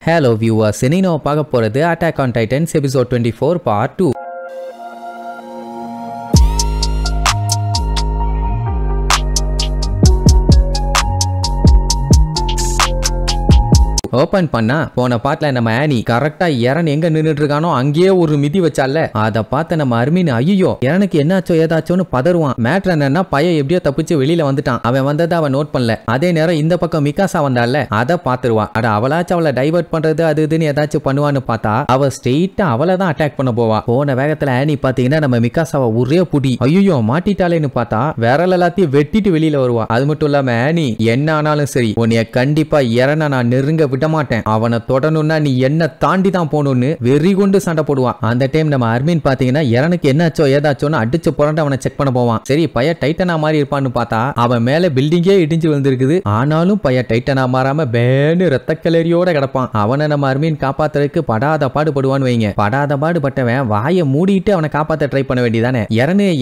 Hello viewers, இன்னைக்கு நம்ம பார்க்க போறது Attack on Titans episode 24 part 2. Open பண்ணா போன பாட்டுல நம்ம ஆனி கரெக்டா எரன் எங்க நின்னுட்டு இருக்கானோ அங்கேயே ஒரு மிதி வச்சால அத பார்த்த நம்ம அர்மின் ஐயோ எரனுக்கு என்னாச்சோ ஏதாச்சோன்னு பதறுவான். மேட்ரு என்னன்னா பையன் எப்படியோ தப்பிச்சு வெளியில வந்துட்டான். அவன் வந்ததை அவன் நோட் பண்ணல. அதே நேரம் இந்த பக்கம் மிகாசா வந்தால அதை பாத்துருவான். அட அவளாச்சும் அவளை டைவர்ட் பண்றது அது இதுன்னு ஏதாச்சும் பண்ணுவான்னு பார்த்தா அவ ஸ்ட்ரெயிட்டா அவளை தான் அட்டாக் பண்ண போவா. போன வேகத்துல ஆனி பாத்தீங்கன்னா நம்ம மிகாசாவை ஒரே புடி ஐயோ மாட்டிட்டாலேன்னு பார்த்தா விரல் எல்லாத்தையும் வெட்டிட்டு வெளியில வருவா. அது மட்டும் இல்லாம ஆனி என்ன ஆனாலும் சரி உன்னைய கண்டிப்பா எரனை நான் நெருங்க விட மாட்டேன், அவனை தொடணும்னா நீ என்ன தாண்டி தான் போகணும்னு வெறி கொண்டு சண்டை போடுவான். அந்த டைம் நம்ம அர்மின் பாத்தீங்கன்னா எரனுக்கு என்னாச்சோ ஏதாச்சோன்னு அடிச்சு புரண்டு அவனை செக் பண்ண போவான். சரி பைய டைட்டனா மாதிரி இருப்பான்னு பார்த்தா அவன் மேல பில்டிங்கே இடிஞ்சு வந்திருக்குது. ஆனாலும் பைய டைட்டனா மாறாம பேனு ரத்த கிளறியோட கிடப்பான். அவனை நம்ம அர்மின் காப்பாத்துறதுக்கு படாத பாடுபடுவான்னு வைங்க. படாத பாடுபட்டவன் வாயை மூடிட்டு அவனை காப்பாத்த ட்ரை பண்ண வேண்டியதானே.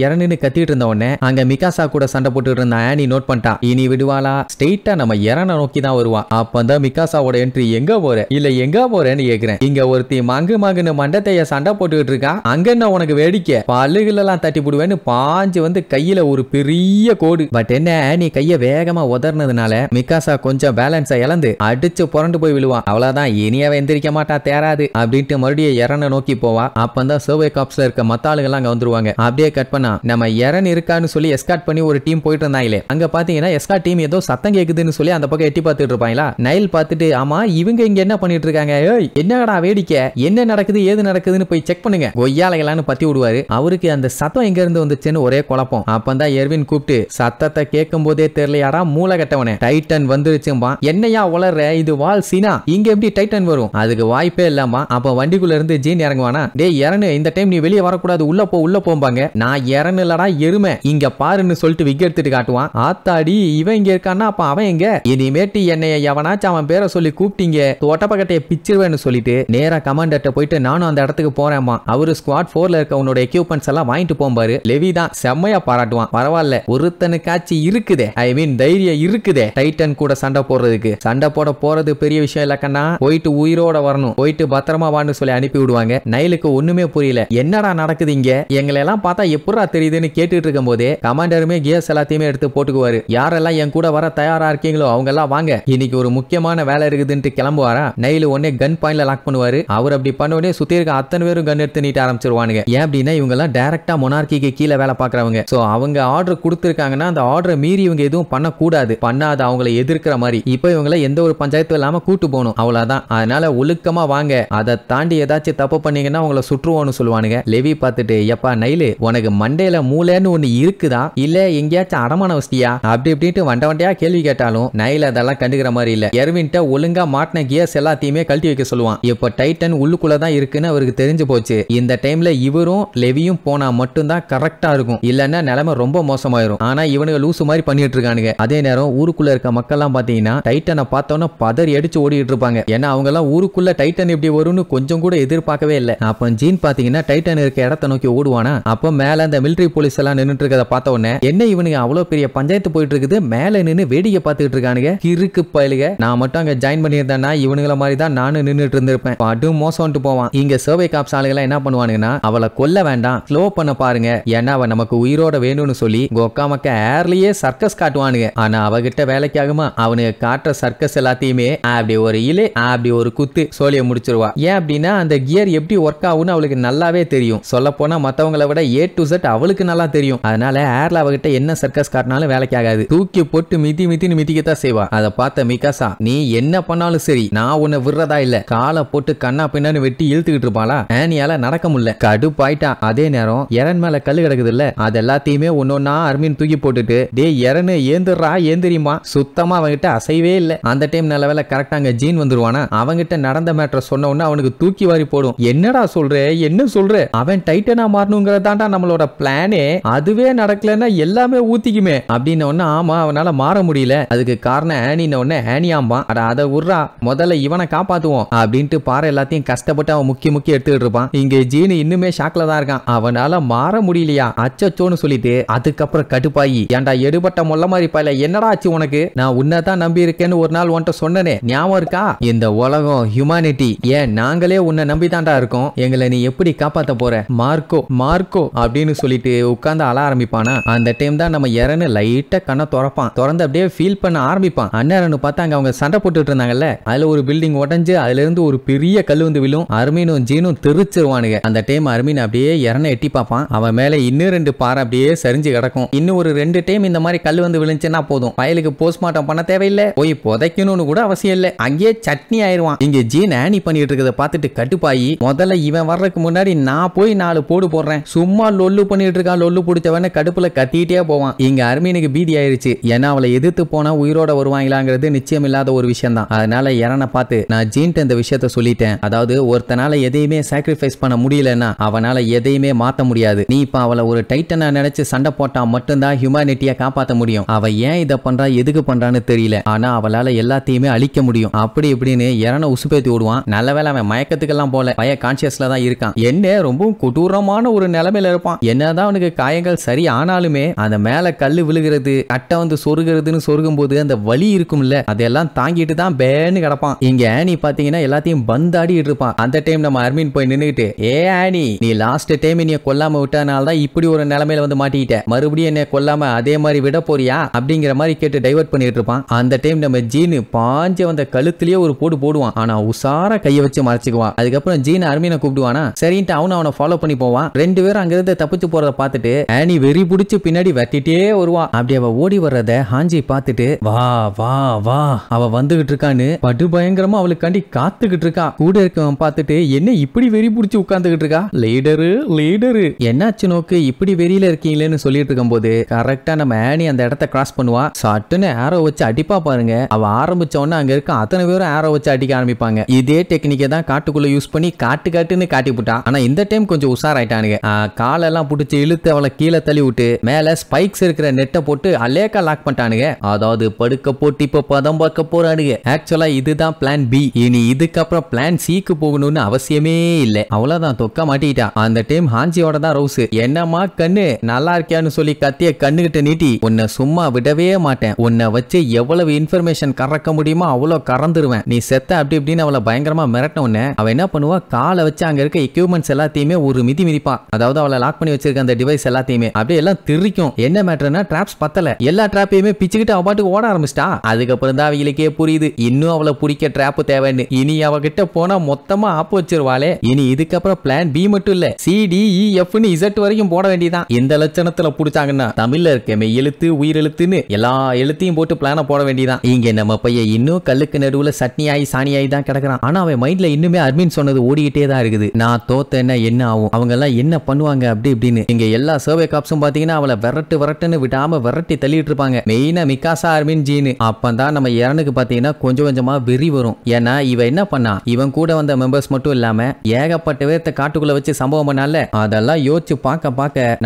எரனுன்னு கத்திட்டு இருந்த உடனே அங்க மிகாசா கூட சண்டை போட்டுட்டு இருந்த ஆனி நோட் பண்ணிட்டா. இனி விடுவாளா? ஸ்ட்ரெயிட்டா நம்ம எரனை நோக்கி தான் வருவா. அப்பதான் மிகாசாவோட என்ட்ரி. எங்க போற இல்ல எங்க போறேன்னு கேக்குறேன். இங்க ஒருத்தி மங்குன்னு மண்டத்தைய சண்டை போட்டுக்கிட்டு இருக்கா. அங்க என்ன உனக்கு வேடிக்கை? பல்லுகள் எல்லாம் தட்டி போடுவேன்னு பாஞ்சு வந்து கையில ஒரு பெரிய கோடு. பட் என்ன ஆனி கைய வேகமா உதர்னதுனால மிகாசா கொஞ்சம் பேலன்ஸை இழந்து அடிச்சு புரண்டு போய் விழுவான். அவ்வளவுதான், இனியவ எந்திரிக்க மாட்டா தேராது அப்படின்ட்டு மறுபடியும் எரனை நோக்கி போவா. அப்பதான் சர்வே காப்ஸ்ல இருக்க மத்த ஆளுகள் அங்க வந்துருவாங்க. அப்படியே கட் பண்ணா நம்ம எரன் இருக்கான்னு சொல்லி எஸ்கார்ட் பண்ணி ஒரு டீம் போயிட்டு இருந்தாங்களே. அங்க பாத்தீங்கன்னா எஸ்கார்ட் டீம் ஏதோ சத்தம் கேக்குதுன்னு சொல்லி அந்த பக்கம் எட்டி பார்த்துட்டு இருப்பாங்களா. நைல் பார்த்துட்டு ஆமா இவங்க இங்க என்ன பண்ணிட்டு இருக்காங்க, என்னடா வேடிக்கை, என்ன நடக்குது ஏது நடக்குதுன்னு போய் செக் பண்ணுங்க கொய்யாலைகளான்னு பத்தி விடுவாரு. அவருக்கு அந்த சத்தம் எங்க இருந்து வந்துச்சுன்னு ஒரே குழப்பம். அப்பந்தான் எர்வின் கூப்பிட்டு சத்தத்தை கேட்கும் போதே தெரியலையாடா மூளை கட்டவனே, டைட்டன் வந்துருச்சும்பா. என்னையா உளர்ற, இது வால் சீனா, இங்க எப்படி டைட்டன் வரும்? அதுக்கு வாய்ப்பே இல்லாமா. அப்ப வண்டிக்குள்ள இருந்து ஜீன் இறங்குவானா. டே எரனு இந்த டைம் நீ வெளியே வரக்கூடாது, உள்ள போம்பாங்க. நான் எரனு இல்லடா எருமை, இங்க பாருன்னு சொல்லிட்டு விக் எடுத்துட்டு காட்டுவான். ஆத்தாடி இவன் இங்க இருக்கான்னா அப்ப அவன் எங்க? இனிமேட்டு என்னைய எவனாச்சும் அவன் பேரை சொல்லி கூப்பிட்டீங்க தோட்டப்பக்கட்டையை பிச்சிருவேன்னு சொல்லிட்டு நேரா கமாண்டர்ட்ட போயிட்டு நானும் அந்த இடத்துக்கு போறேன்மா. அவரு ஸ்குவாட் 4ல இருக்க உன்னோட எக்யூப்மெண்ட்ஸ் எல்லாம் வாங்கிட்டு போம்பாரு. லெவி தான் செம்மையா பாராட்டுவான். பரவாயில்ல ஒருத்தனுக்காச்சு இருக்குதே, ஐ மீன் தைரியம் இருக்குதே டைட்டன் கூட சண்டை போடுறதுக்கு. சண்டை போட போறது பெரிய விஷயம் இல்லக்கண்ணா, போயிட்டு உயிரோட வரணும், போயிட்டு பத்திரமா வான்னு சொல்லி அனுப்பி விடுவாங்க. நைலுக்கு ஒண்ணுமே புரியல, என்னடா நடக்குது இங்க, எங்களை எல்லாம் பார்த்தா எப்படா தெரியுதுன்னு கேட்டுட்டு இருக்கும் போதே கமாண்டருமே கியர்ஸ் எல்லாத்தையுமே எடுத்து போட்டுக்குவாரு. யாரெல்லாம் என் கூட வர தயாரா இருக்கீங்களோ அவங்க எல்லாம் வாங்க, இன்னைக்கு ஒரு முக்கியமான வேலை இருக்குதுன்னு கிளம்புவாரா. நைலு உடனே கன் பாயிண்ட்ல லாக் பண்ணுவாரு. அவர் அப்படி பண்ண சுத்தி இருக்க அத்தனை பேரும் கன் எடுத்து நீட்ட ஆரம்பிச்சிருவானுங்க. ஏன் அப்படின்னா இவங்க எல்லாம் டைரக்டா மொனார்க்கிக்கு கீழே வேலை பாக்குறவங்க. சோ அவங்க ஆர்டர் கொடுத்திருக்காங்கன்னா அந்த ஆர்டரை மீறி இவங்க எதுவும் பண்ணக்கூடாது, பண்ணாத அவங்களை எதிர்க்கிற மாதிரி. இப்போ இவங்களை எந்த ஒரு பஞ்சாயத்து இல்லாம கூட்டு போகணும், அவ்வளவுதான். அதனால ஒழுக்கமா வாங்க, அதை தாண்டி ஏதாச்சும் தப்பு பண்ணீங்கன்னா உங்களை சுற்றுவோன்னு சொல்லுவானுங்க. லெவி பார்த்துட்டு எப்பா நைலு உனக்கு மண்டையில மூளைன்னு ஒண்ணு இருக்குதா இல்ல எங்கேயாச்சும் அடமான வசதியா அப்படி இப்படின்ட்டு வண்டையா கேள்வி கேட்டாலும் நைல் அதெல்லாம் கண்டுக்கிற மாதிரி இல்ல. எர்வின்ட்ட ஒழுங்கா மாட்டின கியர்ஸ் எல்லாத்தையுமே கழட்டி வைக்க சொல்லுவான். இப்ப டைட்டன் உள்ளுக்குள்ளதான் இருக்குன்னு அவருக்கு தெரிஞ்சு போச்சு. இந்த டைம்ல இவரும் லெவியும் போனா மட்டும்தான் கரெக்டா இருக்கும், இல்லன்னா நிலைமை ரொம்ப மோசமாயிரும். ஆனா இவனுங்க லூசு மாதிரி பண்ணிட்டு இருக்கானுங்க. அதே நேரம் ஊருக்குள்ள இருக்க மக்கள் எல்லாம் பாத்தீங்கன்னா டைட்டனை பார்த்தோன்னா பதறி அடிச்சு ஓடிட்டு இருப்பாங்க. ஏன்னா அவங்க எல்லாம் ஊருக்குள்ள டைட்டன் எப்படி வரும்னு கொஞ்சம் கூட எதிர்பார்க்கவே இல்லை. அப்ப ஜீன் பாத்தீங்கன்னா டைட்டன் இருக்க இடத்தை நோக்கி ஓடுவானா. அப்ப மேல அந்த மிலிட்டரி போலீஸ் எல்லாம் நின்னுட்டு இருக்கத பார்த்த உடனே என்ன இவனுங்க அவ்வளவு பெரிய பஞ்சாயத்து போயிட்டு இருக்குது, மேல நின்னு வேடிக்கை பார்த்துட்டு இருக்கானுங்க கிறுக்கு பயலுக. நான் மட்டும் அங்க ஜாயின் பண்ணியிருந்தேன்னா இவனுங்கள மாதிரி தான் நானும் நின்னுட்டு இருந்திருப்பேன். அதுவும் மோசம்ட்டு போவான். இங்க சர்வே காப்ஸ் ஆளுங்க என்ன பண்ணுவானுங்கன்னா அவளை கொல்ல வேண்டாம் ஸ்லோ பண்ண பாருங்க, ஏன்னா அவ நமக்கு உயிரோட வேணும்னு சொல்லி கொக்காமக்க ஏர்லயே சர்க்கஸ் காட்டுவானுங்க. ஆனா அவகிட்ட வேலைக்கு ஆகுமா, அவனுக்கு காட்டுற சர்க்கஸ் எல்லாத்தையுமே அப்படி ஒரு இலே அப்படி ஒரு குத்து சோழிய முடிச்சிருவா. ஏன் அப்படின்னா அந்த கியர் எப்படி ஒர்க் ஆகும்னு அவளுக்கு நல்லாவே தெரியும். சொல்ல போனா மத்தவங்களை விட A to Z அவளுக்கு நல்லா தெரியும். அதனால ஏர்ல அவகிட்ட என்ன சர்க்கஸ் காட்டினாலும் வேலைக்கு ஆகாது, தூக்கி போட்டு மிதின்னு மிதிக்கத்தான் செய்வா. அதை பார்த்த மிகாசா நீ என்ன பண்ணாலும் சரி நான் உன்னை விடுறதா இல்ல, காலை போட்டு கண்ணா பின்னான்னு வெட்டி இழுத்துக்கிட்டு இருப்பாளா. ஆனியால நடக்க முடியல, கடுப்பாயிட்டா. அதே நேரம் எரன் மேல கல்லு கிடக்குது இல்ல, அது எல்லாத்தையுமே ஒன்னொன்னா அர்மின் தூக்கி போட்டுட்டு டே எரனு ஏந்திரா ஏந்திரியுமா, சுத்தமா அவங்கிட்ட அசைவே இல்ல. அந்த டைம் நல்ல வேலை கரெக்டா அங்க ஜீன் வந்துருவானா. அவங்கிட்ட நடந்த மேட்டரை சொன்ன உடனே அவனுக்கு தூக்கி வாரி போடும். என்னடா சொல்ற, என்ன சொல்ற, அவன் டைட்டனா மாறணுங்கிறதாண்டா நம்மளோட பிளானே, அதுவே நடக்கலன்னா எல்லாமே ஊத்திக்குமே அப்படின்னு. ஆமா அவனால மாற முடியல, அதுக்கு காரணம் ஆனின்னு ஒன்னு ஆனியாம்பா. அதை விடுற இருறா முதல்ல இவனை காப்பாத்துவோம் அப்படின்ட்டு பாறை எல்லாத்தையும் கஷ்டப்பட்டு அவன் முக்கி எடுத்துக்கிட்டு இருப்பான். இங்க ஜீனு இன்னுமே ஷாக்ல தான் இருக்கான். அவனால மாற முடியலையா அச்சச்சோன்னு சொல்லிட்டு அதுக்கப்புறம் கடுப்பாயி ஏன்டா எடுபட்ட மொல்ல மாதிரி பையல என்னடா ஆச்சு உனக்கு? நான் உன்னதான் நம்பி இருக்கேன்னு ஒரு நாள் உன்கிட்ட சொன்னனே ஞாபகம் இருக்கா? இந்த உலகம் ஹியூமனிட்டி ஏன் நாங்களே உன்னை நம்பி தாண்டா இருக்கோம். எங்களை நீ எப்படி காப்பாத்த போற? மார்க்கோ அப்படின்னு சொல்லிட்டு உட்கார்ந்து அழ ஆரம்பிப்பானா. அந்த டைம் தான் நம்ம இறன்னு லைட்டா கண்ணை திறப்பான். திறந்து அப்படியே ஃபீல் பண்ண ஆரம்பிப்பான். அண்ணன் பார்த்தா அங்க அவங்க சண்டை போட்டுட்டு இருந்தாங்கல்ல, அதுல ஒரு பில்டிங் உடஞ்சு அதுல இருந்து ஒரு பெரிய கல் வந்து விழும். அர்மீனும் ஜீனும் தெரிச்சிருவானுங்க. அந்த டைம் அர்மீன் அப்படியே இறனை எட்டி பார்ப்பான். அவன் மேல இன்னும் 2 பாறை அப்படியே சரிஞ்சு கிடக்கும். இன்னும் ஒரு 2 டைம் இந்த மாதிரி கல் வந்து விழுந்துச்சுன்னா போதும், பயலுக்கு போஸ்ட்மார்ட்டம் பண்ண தேவையில்லை, போய் புதைக்கணும்னு கூட அவசியம் இல்லை, அங்கேயே சட்னி ஆயிருவான். இங்க ஜீன் ஆனி பண்ணிட்டு இருக்கிறத பார்த்துட்டு கட்டுப்பாயி முதல்ல இவன் வர்றதுக்கு முன்னாடி நான் போய் 4 போடு போடுறேன், சும்மா லொல்லு பண்ணிட்டு இருக்கான், லொல்லு பிடிச்சவன கடுப்புல கத்திட்டே போவான். இங்க அர்மீனுக்கு பீதி ஆயிருச்சு. ஏன்னா அவளை எதிர்த்து போனா உயிரோட வருவாங்களாங்கிறது நிச்சயம் இல்லாத ஒரு விஷயம் தான். அதனால இறனை பார்த்து நான் ஜீன்ட்ட இந்த விஷயத்த சொல்லிட்டேன். அதாவது ஒருத்தனால எதையுமே சாக்ரிஃபைஸ் பண்ண முடியலன்னா அவனால எதையுமே மாத்த முடியாது. நீ இப்ப அவளை ஒரு டைட்டனா நினைச்சு சண்டை போட்டா மட்டும்தான் ஹியூமனிட்டியை காப்பாற்ற முடியும். அவ ஏன் இதை பண்றா எதுக்கு பண்றான்னு தெரியல, ஆனா அவளால எல்லாத்தையுமே அழிக்க முடியும். அப்படி இப்படின்னு இறனை உசுப்பேத்தி விடுவான். நல்ல வேளை அவன் மயக்கத்துக்கெல்லாம் போல, பய கான்சியஸ்ல தான் இருக்கான். என்ன ரொம்ப கொடூரமான ஒரு நிலைமையில இருப்பான். என்னதான் அவனுக்கு காயங்கள் சரி ஆனாலுமே அந்த மேல கல்லு விழுகிறது, அட்டை வந்து சொருகிறதுன்னு சொருகும் போது அந்த வலி இருக்கும்ல, அதெல்லாம் தாங்கிட்டு தான் பேன்னு கிடப்பான். இங்க ஆனி பாத்தீங்கன்னா எல்லாத்தையும் பந்தாடிட்டு இருப்பான். அந்த டைம் நம்ம அர்மீன் போய் நின்னுகிட்டு, ஏ ஆனி நீ லாஸ்ட் டைம் நீ கொல்லாம விட்டனால தான் இப்படி ஒரு நிலைமையில வந்து மாட்டிக்கிட்ட, மறுபடியும் என்ன கொல்லாம அதே மாதிரி விட போறியா அப்படிங்கிற மாதிரி கேட்டு டைவர்ட் பண்ணிட்டு இருப்பான். அந்த டைம் நம்ம ஜீனு பாஞ்ச வந்த கழுத்திலேயே ஒரு போடு போடுவான். ஆனா உசார கைய வச்சு மறைச்சுக்குவான். அதுக்கப்புறம் ஜீன் அர்மீனை கூப்பிடுவானா, சரின்ட்டு அவனை ஃபாலோ பண்ணி போவான். 2 பேரும் அங்கிருந்து தப்பிச்சு போறத பார்த்துட்டு ஆனி வெறி பிடிச்சு பின்னாடி வெட்டிட்டே வருவான். அப்படி அவ ஓடி வர்றத ஹாஞ்சி பார்த்துட்டு வா வா வா அவ வந்துகிட்டு இருக்கான்னு படு பயங்கரமா அவளுக்காண்டி காத்துக்கிட்டு இருக்கா. கூட இருக்கவன் பார்த்துட்டு என்ன இப்படி வெறி பிடிச்சு உட்கார்ந்துகிட்டு இருக்கா, லீடரு என்னாச்சு நோக்கு இப்படி வெறியில இருக்கீங்களேன்னு சொல்லிட்டு இருக்கும் போது கரெக்டா நம்ம ஆனி அந்த இடத்த கிராஸ் பண்ணுவா. சட்டுன்னு ஆரோ வச்சு அடிப்பா பாருங்க. அவ ஆரம்பிச்ச உடனே அங்க இருக்க அத்தனை பேரும் ஆரோ வச்சு அடிக்க ஆரம்பிப்பாங்க. இதே டெக்னிக்கை தான் காட்டுக்குள்ள யூஸ் பண்ணி காட்டுன்னு காட்டி விட்டான். ஆனா இந்த டைம் கொஞ்சம் உஷாராயிட்டானுங்க. காலெல்லாம் பிடிச்சி இழுத்து அவளை கீழே தள்ளி விட்டு மேல ஸ்பைக்ஸ் இருக்கிற நெட்டை போட்டு அலேக்கா லாக் பண்ணிட்டானுங்க. அதாவது படுக்க போட்டு இப்ப பதம் பார்க்க போறானுங்க. ஆக்சுவலா இதுதான் பிளான் பி. இனி இதுக்கப்புறம் பிளான் சிக்கு போகணும்னு அவசியமே இல்லை. அவ்வளவுதான் தொக்க மாட்டிட்டா. அந்த டைம் ஹாஞ்சியோட தான் ரவுஸ். என்னமா கண்ணு நல்லா இருக்கியான்னு சொல்லி கத்திய கண்ணுகிட்ட நீட்டி, உன்னை சும்மா விடவே மாட்டேன், உன்னை வச்சு எவ்வளவு இன்ஃபர்மேஷன் கறக்க முடியுமோ அவ்வளவு கறந்துருவேன், நீ செத்த அப்படி இப்படின்னு அவளை பயங்கரமா மிரட்ட உடனே அவ என்ன பண்ணுவா, காலை வச்சு அங்க இருக்க எக்யூப்மெண்ட்ஸ் எல்லாத்தையுமே ஒரு மிதிப்பா. அதாவது அவளை லாக் பண்ணி வச்சிருக்க அந்த டிவைஸ் எல்லாத்தையுமே அப்படியே எல்லாம் திரிக்கும். என்ன மேட்டர்னா டிராப்ஸ் பத்தல, எல்லா டிராப்பையுமே பிச்சுக்கிட்டு அவ பாட்டுக்கு ஓட ஆரம்பிச்சிட்டா. அதுக்கப்புறம் தான் அவங்களுக்கே புரியுது இன்னும் அவளை பிடிக்க டிராப் தேவைன்னு. இனி அவகிட்ட போனா மொத்தமா ஆப்பு வச்சிருவாளே. இனி இதுக்கப்புறம் பிளான் பி மட்டும் இல்ல, CDEF Z வரைக்கும் போட வேண்டியதான். இந்த லட்சணத்துல புடிச்சாங்கன்னா தமிழ்ல இருக்க மெய் எழுத்து உயிர் எழுத்துன்னு எல்லா எழுத்தையும் போட்டு பிளான போட வேண்டியதான். இங்க நம்ம பையன் இன்னும் கல்லுக்கு நடுவுல சட்னியாயி சாணியாயி தான் கிடக்குறான். ஆனா அவன் மைண்ட்ல இன்னுமே அர்மீன் சொன்னது ஓடிக்கிட்டே தான் இருக்குது. நான் தோத்தேன்னா என்ன ஆகும், அவங்க எல்லாம் என்ன பண்ணுவாங்க அப்படி இப்படின்னு. இங்க எல்லா சர்வே காப்ஸும் பாத்தீங்கன்னா அவளை விரட்டுன்னு விடாம விரட்டி தள்ளிட்டு இருப்பாங்க. மெயினா மிகாசா அர்மீன் ஜீனு. அப்பதான் நம்ம இறனுக்கு பாத்தீங்கன்னா கொஞ்சம் கொஞ்சமா வெறி வரும். ஏன்னா இவ என்ன பண்ணா, இவன் கூட வந்த மெம்பர்ஸ் மட்டும் இல்லாம ஏகப்பட்ட பேர்த்த காட்டுக்குள்ள வச்சு சம்பவம் பண்ணால, அதெல்லாம் யோசிச்சு பார்க்க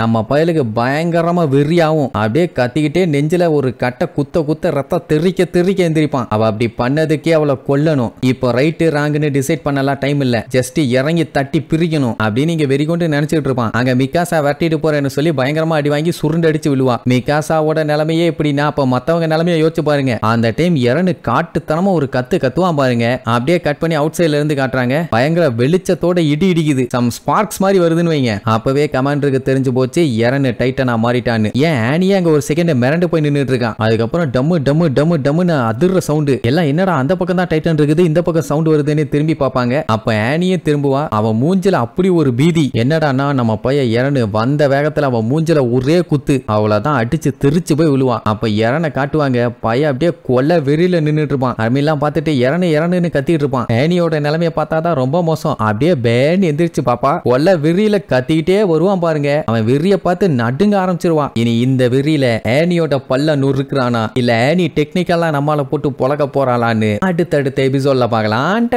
நம்ம பயலுக்கு பயங்கரமா வெறியாவும். அப்படியே கத்திக்கிட்டே நெஞ்சில ஒரு கட்டை குத்த ரத்தம் தெறிக்க எந்திரிப்பான். அவ அப்படி பண்ணதுக்கே அவளை கொல்லணும். இப்போ ரைட்டு ராங்குன்னு டிசைட் பண்ணலாம் டைம் இல்ல, ஜஸ்ட் இறங்கி தட்டி பிரிக்கணும் அப்படின்னு இங்க வெறி கொண்டு நினைச்சிட்டு இருப்பான். அங்க மிகாசா வெட்டிட்டு போறேன்னு சொல்லி பயங்கரமா அடி வாங்கி சுருண்டடிச்சு விழுவா. மிகாசாவோட நிலைமையே இப்படின்னா அப்ப மத்தவங்க நிலைமையை யோசிச்சு பாருங்க. அந்த டைம் இறனு காட்டுத்தனமா ஒரு கத்துவான் பாருங்க. அப்படியே கட் பண்ணி அவுட் சைட்ல இருந்து காட்டுறாங்க. பயங்கர வெளிச்சத்தோட இடி இடிக்குது, சம் ஸ்பார்க்ஸ் மாதிரி வருதுன்னு வைங்க. அப்பவே கமாண்டருக்கு தெரிஞ்சு போச்சு இறனு டைட்டனா மாறிட்டான்னு. ஏன் ஆனியே அங்க ஒரு செகண்ட் மிரண்டு போய் நின்னுட்டு இருக்கான். அதுக்கப்புறம் டம்மு அதிர்ற சவுண்டு எல்லாம் என்னடா அந்த பக்கம் தான் டைட்டன் இருக்குது, இந்த பக்கம் சவுண்ட் வருதுன்னு திரும்பி பார்ப்பாங்க. அப்ப ஆனியே திரும்புவா. அவன் மூஞ்சில அப்படி ஒரு பீதி. என்னடானா நம்ம பைய இறனு வந்த வேகத்துல அவன் மூஞ்சில ஒரே குத்து, அவ்வளவுதான் அடிச்சு திருச்சு போய் விழுவான். அப்ப இறனை காட்டுவாங்க. பைய அப்படியே கொல்ல வெறியில நின்னுட்டு இருப்பான். அருமையெல்லாம் பார்த்துட்டு இறனுன்னு கத்திட்டு இருப்பான். ஆனியோட நிலைமையை பார்த்தாதான் ரொம்ப மோசம். அப்படியே பேன் எந்திரிச்சு பாப்பா கொல்ல வெறியில கத்திக்கிட்டே வருவான் பாருங்க. அவன் வெறிய பார்த்து நடுங்க ஆரம்பிச்சிருவான். இனி இந்த வெறியில ஆனியோட பல்ல நுறுக்குறானா இல்ல ஆனி டெக்னிக்கலா நம்மால போட்டு பொழக்க போறாளான்னு அடுத்தடுத்த எபிசோட்ல பார்க்கலாம்.